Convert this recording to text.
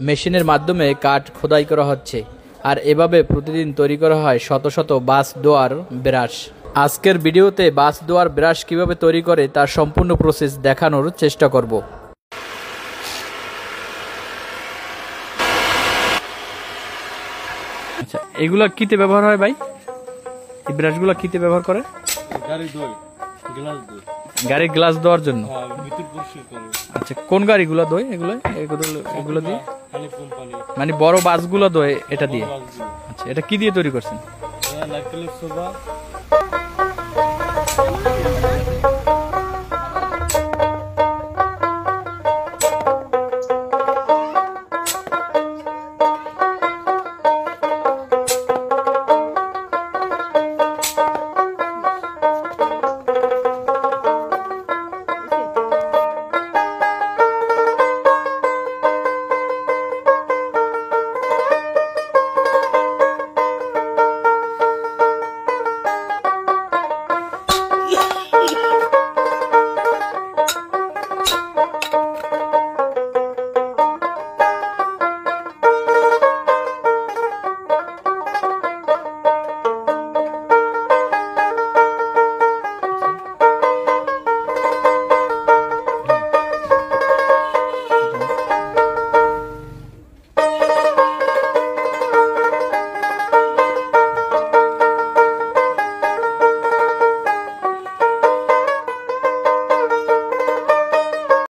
মেশিনের মাধ্যমে কাঠ খোদাই করা হচ্ছে আর এভাবে প্রতিদিন তৈরি করা হয় শত শত বাস দোয়ার ব্রাশ। আজকের ভিডিওতে বাস দোয়ার ব্রাশ কিভাবে তৈরি করে তার সম্পূর্ণ প্রসেস দেখানোর চেষ্টা করব। আচ্ছা, এগুলা কিতে ব্যবহার হয় ভাই? এই ব্রাশগুলো কিতে ব্যবহার করে? গাড়ির গ্লাস দেওয়ার জন্য। আচ্ছা, কোন গাড়িগুলো দই? এগুলো দিয়ে মানে বড় বাসগুলো দই এটা দিয়ে। আচ্ছা, এটা কি দিয়ে তৈরি করছেন?